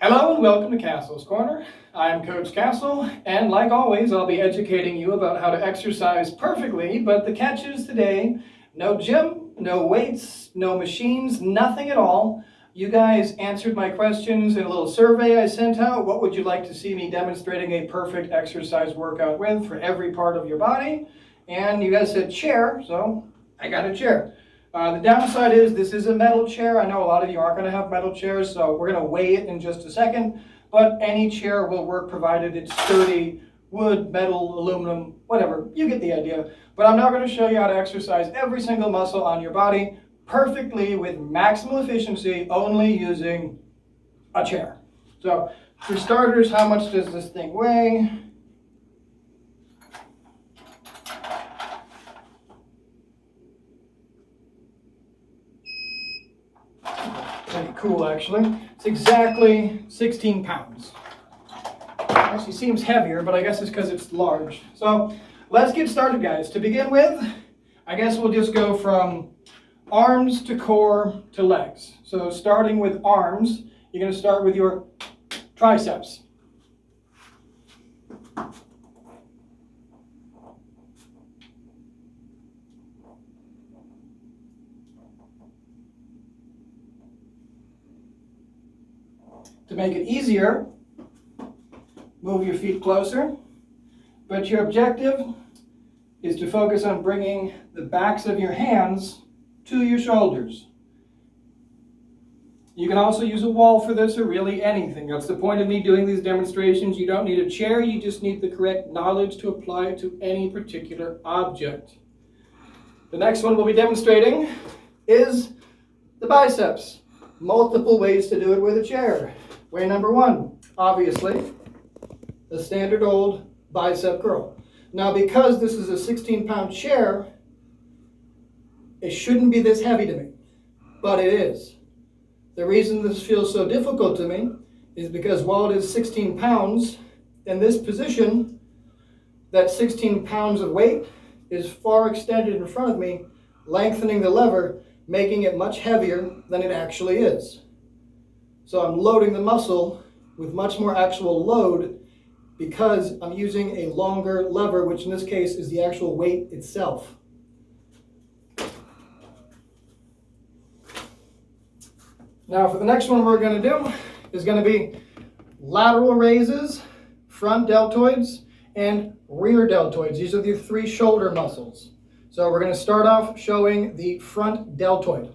Hello and welcome to Castle's Corner. I'm Coach Castle, and like always, I'll be educating you about how to exercise perfectly, but the catch is today, no gym, no weights, no machines, nothing at all. You guys answered my questions in a little survey I sent out. What would you like to see me demonstrating a perfect exercise workout with for every part of your body? And you guys said chair, so I got a chair. The downside is this is a metal chair. I know a lot of you aren't going to have metal chairs, so we're going to weigh it in just a second. But any chair will work provided it's sturdy, wood, metal, aluminum, whatever. You get the idea. But I'm now going to show you how to exercise every single muscle on your body perfectly with maximal efficiency, only using a chair. So for starters, how much does this thing weigh? Pretty cool, actually. It's exactly 16 pounds. Actually seems heavier, but I guess it's because it's large. So let's get started, guys. To begin with, I guess we'll just go from arms to core to legs. So starting with arms, you're going to start with your triceps. To make it easier, move your feet closer, but your objective is to focus on bringing the backs of your hands to your shoulders. You can also use a wall for this, or really anything. That's the point of me doing these demonstrations. You don't need a chair, you just need the correct knowledge to apply it to any particular object. The next one we'll be demonstrating is the biceps. Multiple ways to do it with a chair. Way number one, obviously, the standard old bicep curl. Now, because this is a 16-pound chair, it shouldn't be this heavy to me, but it is. The reason this feels so difficult to me is because while it is 16 pounds, in this position, that 16 pounds of weight is far extended in front of me, lengthening the lever, making it much heavier than it actually is. So I'm loading the muscle with much more actual load because I'm using a longer lever, which in this case is the actual weight itself. Now for the next one we're going to do is going to be lateral raises, front deltoids, and rear deltoids. These are the three shoulder muscles. So we're going to start off showing the front deltoid.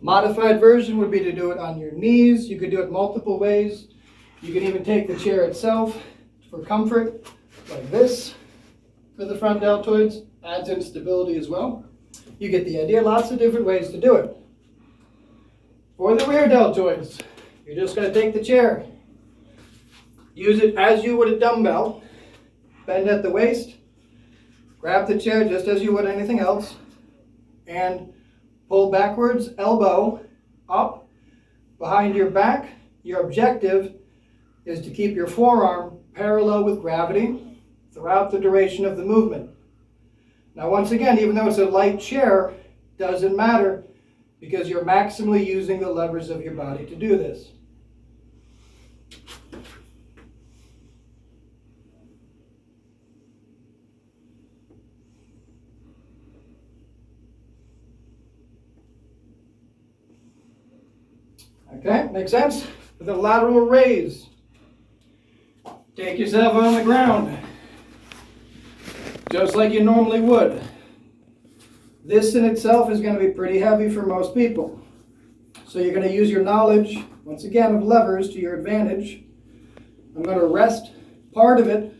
Modified version would be to do it on your knees. You could do it multiple ways. You could even take the chair itself for comfort, like this, for the front deltoids. Adds in stability as well. You get the idea, lots of different ways to do it. For the rear deltoids, you're just going to take the chair, use it as you would a dumbbell, bend at the waist, grab the chair just as you would anything else, and pull backwards, elbow up, behind your back. Your objective is to keep your forearm parallel with gravity throughout the duration of the movement. Now once again, even though it's a light chair, doesn't matter because you're maximally using the levers of your body to do this. Okay, makes sense? With a lateral raise, take yourself on the ground, just like you normally would. This in itself is going to be pretty heavy for most people. So you're going to use your knowledge, once again, of levers to your advantage. I'm going to rest part of it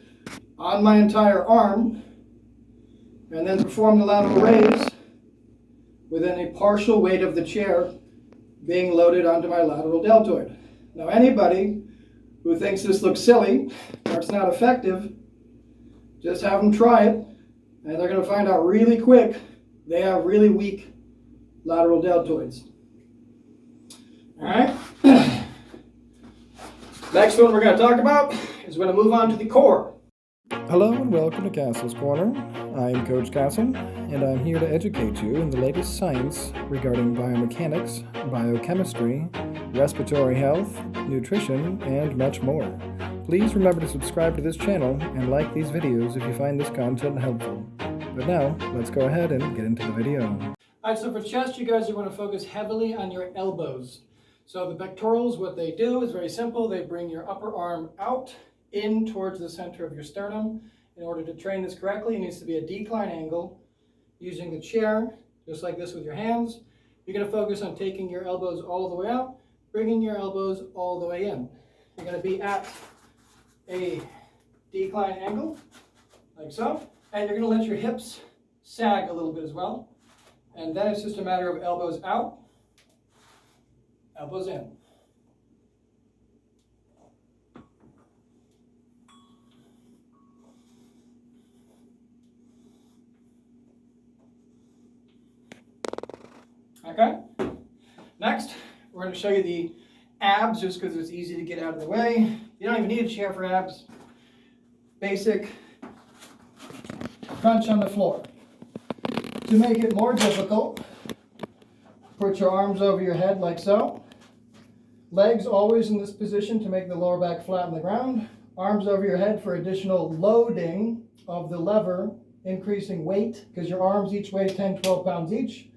on my entire arm, and then perform the lateral raise within a partial weight of the chair being loaded onto my lateral deltoid. Now anybody who thinks this looks silly or it's not effective, just have them try it, and they're going to find out really quick they have really weak lateral deltoids. All right. Next one we're going to talk about is we're going to move on to the core. Hello and welcome to Castle's Corner. I'm Coach Castle, and I'm here to educate you in the latest science regarding biomechanics, biochemistry, respiratory health, nutrition, and much more. Please remember to subscribe to this channel and like these videos if you find this content helpful. But now, let's go ahead and get into the video. All right, so for chest, you guys are going to focus heavily on your elbows. So the pectorals, what they do is very simple. They bring your upper arm out in towards the center of your sternum. In order to train this correctly, it needs to be a decline angle. Using the chair, just like this with your hands, you're going to focus on taking your elbows all the way out, bringing your elbows all the way in. You're going to be at a decline angle, like so, and you're going to let your hips sag a little bit as well. And then it's just a matter of elbows out, elbows in. Okay, next we're going to show you the abs just because it's easy to get out of the way. You don't even need a chair for abs. Basic crunch on the floor. To make it more difficult, put your arms over your head like so. Legs always in this position to make the lower back flat on the ground. Arms over your head for additional loading of the lever, increasing weight because your arms each weigh 10, 12 pounds each.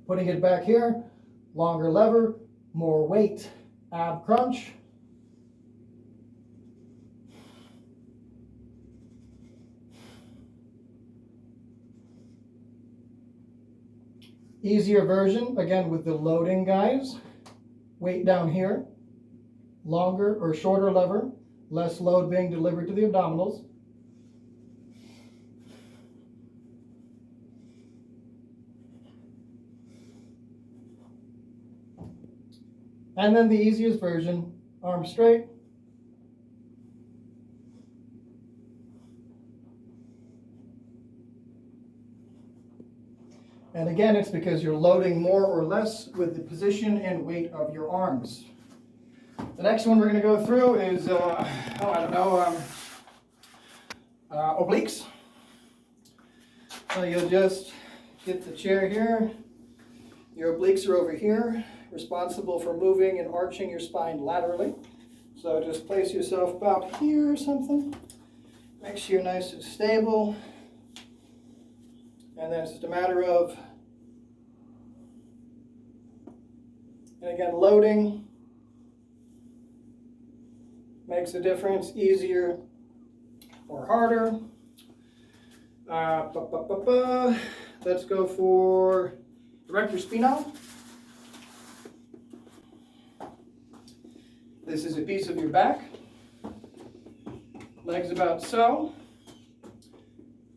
Putting it back here, longer lever, more weight. Ab crunch. Easier version, again with the loading guys. Weight down here, longer or shorter lever, less load being delivered to the abdominals. And then the easiest version, arms straight. And again, it's because you're loading more or less with the position and weight of your arms. The next one we're going to go through is, obliques. So you'll just get the chair here. Your obliques are over here, responsible for moving and arching your spine laterally. So just place yourself about here or something. Make sure you're nice and stable. And then it's just a matter of, and again, loading makes a difference, easier or harder. Let's go for erector spinae. This is a piece of your back. Legs about so.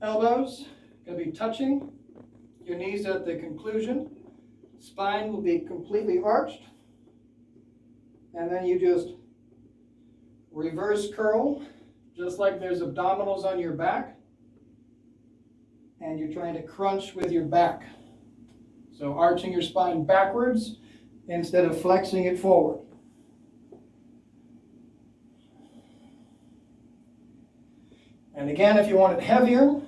Elbows going to be touching. Your knees at the conclusion. Spine will be completely arched. And then you just reverse curl, just like there's abdominals on your back. And you're trying to crunch with your back. So arching your spine backwards instead of flexing it forward. And again, if you want it heavier,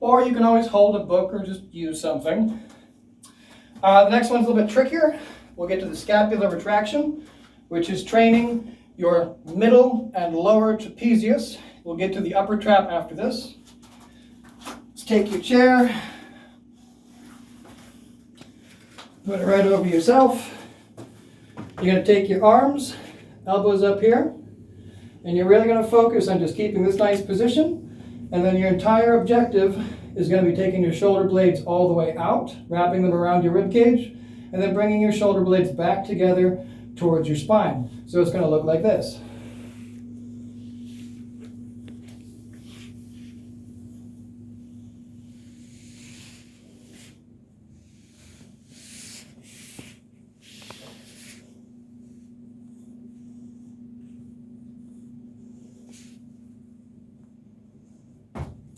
or you can always hold a book or just use something. The next one's a little bit trickier. We'll get to the scapular retraction, which is training your middle and lower trapezius. We'll get to the upper trap after this. Let's take your chair, put it right over yourself. You're going to take your arms, elbows up here, and you're really going to focus on just keeping this nice position. And then your entire objective is going to be taking your shoulder blades all the way out, wrapping them around your rib cage, and then bringing your shoulder blades back together towards your spine. So it's going to look like this.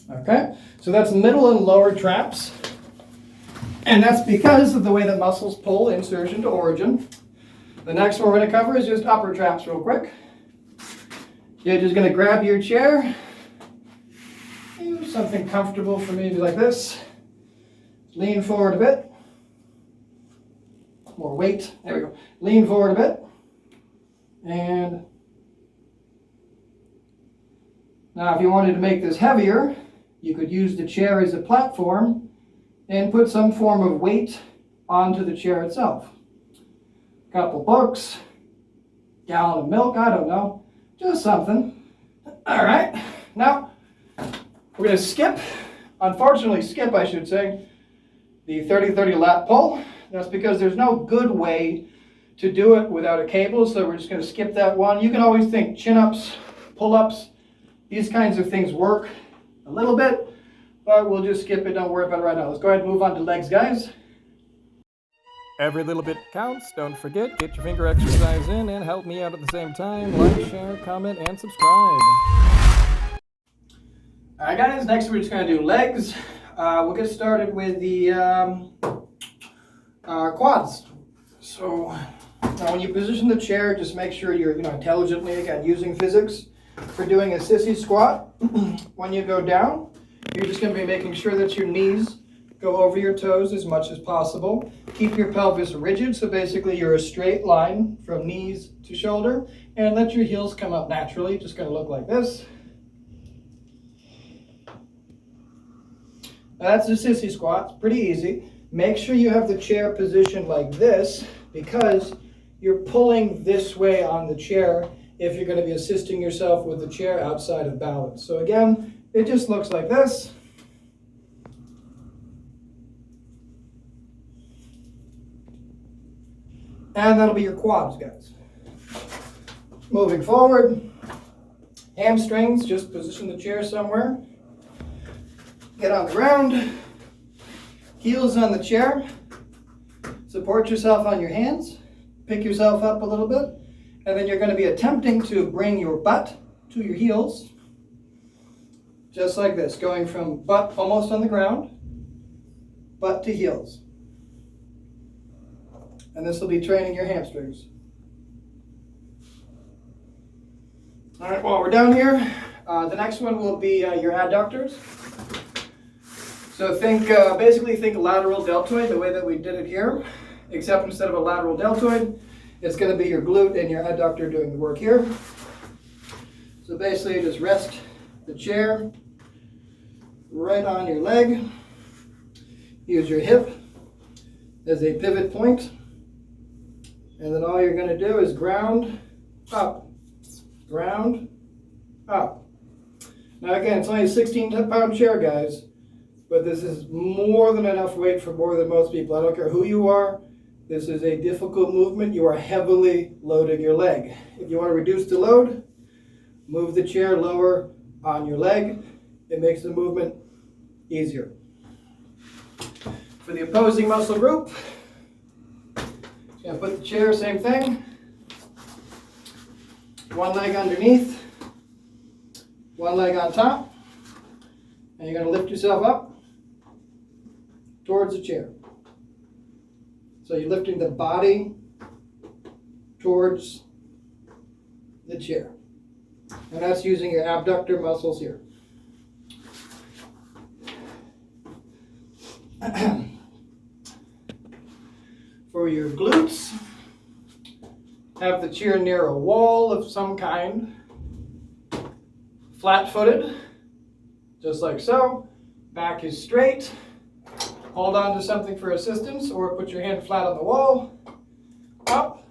Okay, so that's middle and lower traps. And that's because of the way that muscles pull insertion to origin. The next one we're going to cover is just upper traps real quick. You're just going to grab your chair. Use something comfortable for me, like this. Lean forward a bit. More weight. There we go. Lean forward a bit. And now if you wanted to make this heavier, you could use the chair as a platform and put some form of weight onto the chair itself. A couple books, gallon of milk, I don't know, just something. All right, now we're going to skip, I should say, the 30-30 lat pull. That's because there's no good way to do it without a cable, so we're just going to skip that one. You can always think chin-ups, pull-ups, these kinds of things work a little bit, but we'll just skip it. Don't worry about it right now. Let's go ahead and move on to legs, guys. Every little bit counts. Don't forget, get your finger exercise in and help me out at the same time. Like, share, comment, and subscribe. All right, guys, next we're just going to do legs. We'll get started with the quads. So now when you position the chair, just make sure you're intelligently, again, using physics. For doing a sissy squat, when you go down, you're just going to be making sure that your knees go over your toes as much as possible. Keep your pelvis rigid, so basically you're a straight line from knees to shoulder, and let your heels come up naturally. Just going to look like this. That's the sissy squat. It's pretty easy. Make sure you have the chair positioned like this, because you're pulling this way on the chair if you're going to be assisting yourself with the chair outside of balance. So again, it just looks like this. And that'll be your quads, guys. Moving forward, hamstrings, just position the chair somewhere. Get on the ground, heels on the chair, support yourself on your hands, pick yourself up a little bit, and then you're going to be attempting to bring your butt to your heels, just like this, going from butt almost on the ground, butt to heels. And this will be training your hamstrings. All right, while we're down here, the next one will be your adductors. So basically think lateral deltoid, the way that we did it here, except instead of a lateral deltoid, it's going to be your glute and your adductor doing the work here. So basically just rest the chair right on your leg. Use your hip as a pivot point. And then all you're going to do is ground up, ground up. Now again, it's only a 16-pound chair, guys, but this is more than enough weight for more than most people. I don't care who you are. This is a difficult movement. You are heavily loading your leg. If you want to reduce the load, move the chair lower on your leg. It makes the movement easier. For the opposing muscle group, going to put the chair, same thing. One leg underneath, one leg on top, and you're going to lift yourself up towards the chair. So you're lifting the body towards the chair. And that's using your abductor muscles here. For your glutes, have the chair near a wall of some kind, flat-footed, just like so. Back is straight. Hold on to something for assistance, or put your hand flat on the wall. Up,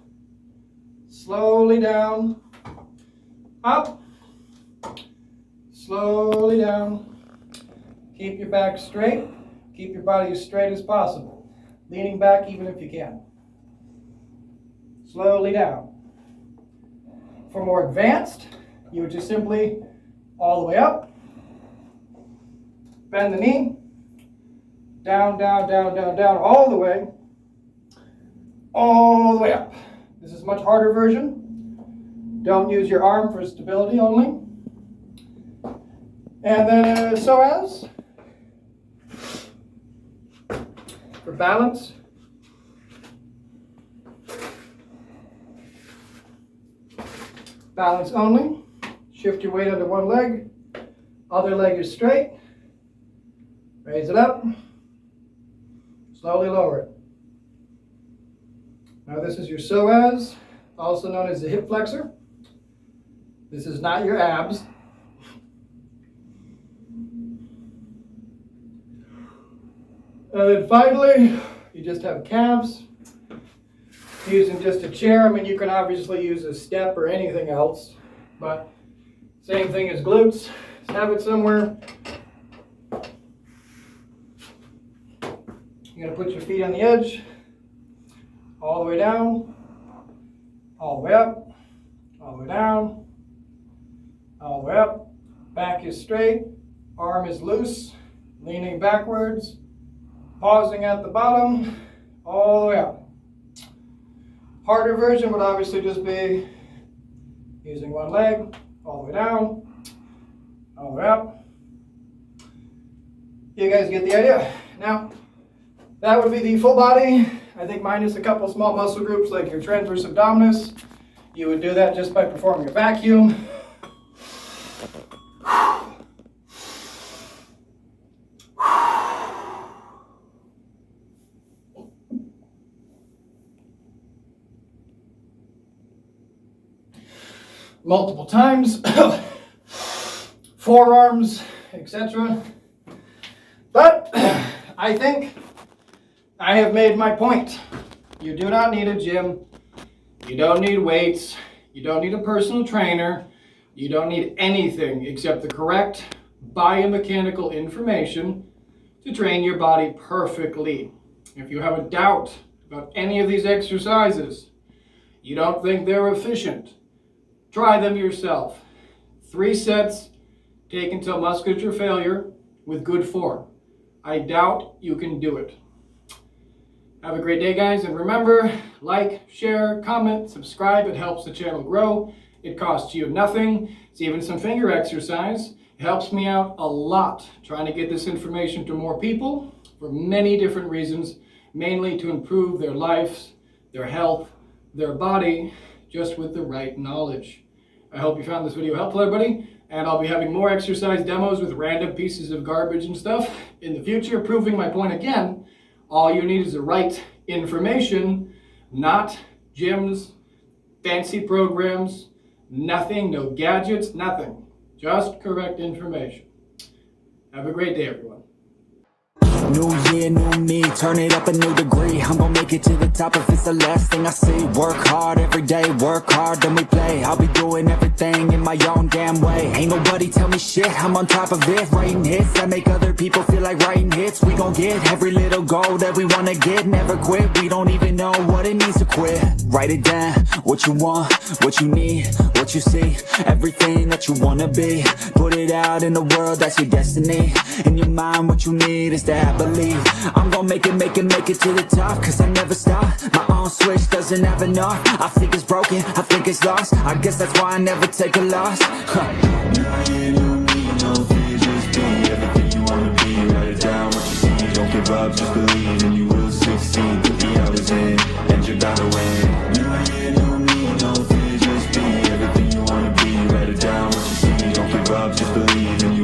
slowly down, up, slowly down. Keep your back straight. Keep your body as straight as possible. Leaning back even if you can. Slowly down. For more advanced, you would just simply all the way up. Bend the knee. Down, down, down, down, down, all the way up. This is a much harder version. Don't use your arm for stability only. And then psoas for balance. Balance only. Shift your weight under one leg. Other leg is straight. Raise it up. Slowly lower it. Now this is your psoas, also known as the hip flexor. This is not your abs. And then finally, you just have calves. Using just a chair, I mean, you can obviously use a step or anything else, but same thing as glutes. Just have it somewhere. You're gonna put your feet on the edge, all the way down, all the way up, all the way down, all the way up. Back is straight, arm is loose, leaning backwards, pausing at the bottom, all the way up. Harder version would obviously just be using one leg, all the way down, all the way up. You guys get the idea. Now, that would be the full body, I think minus a couple small muscle groups like your transverse abdominis. You would do that just by performing a vacuum. Multiple times, forearms, etc. But I think I have made my point. You do not need a gym. You don't need weights. You don't need a personal trainer. You don't need anything except the correct biomechanical information to train your body perfectly. If you have a doubt about any of these exercises, you don't think they're efficient, try them yourself. 3 sets, take until musculature failure with good form. I doubt you can do it. Have a great day, guys, and remember, like, share, comment, subscribe. It helps the channel grow. It costs you nothing. It's even some finger exercise. It helps me out a lot trying to get this information to more people for many different reasons, mainly to improve their lives, their health, their body, just with the right knowledge. I hope you found this video helpful, everybody, and I'll be having more exercise demos with random pieces of garbage and stuff in the future, proving my point again. All you need is the right information, not gyms, fancy programs, nothing, no gadgets, nothing. Just correct information. Have a great day, everyone. New year, new me, turn it up a new degree. I'm gonna make it to the top if it's the last thing I see. Work hard every day, work hard, then we play. I'll be doing everything in my own damn way. Ain't nobody tell me shit, I'm on top of it. Writing hits that make other people feel like writing hits. We gon' get every little goal that we wanna get. Never quit, we don't even know what it means to quit. Write it down, what you want, what you need, what you see. Everything that you wanna be. Put it out in the world, that's your destiny. In your mind, what you need is that believe. I'm gonna make it to the top, cause I never stop. My own switch doesn't have enough. I think it's broken, I think it's lost. I guess that's why I never take a loss. New year, new me, no fear, just be everything you wanna be. Write it down, what you see, don't give up, just believe, and you will succeed. Put the hours in, and you gotta win. New year, new me, no fear, just be everything you wanna be. Write it down, what you see, don't give up, just believe, and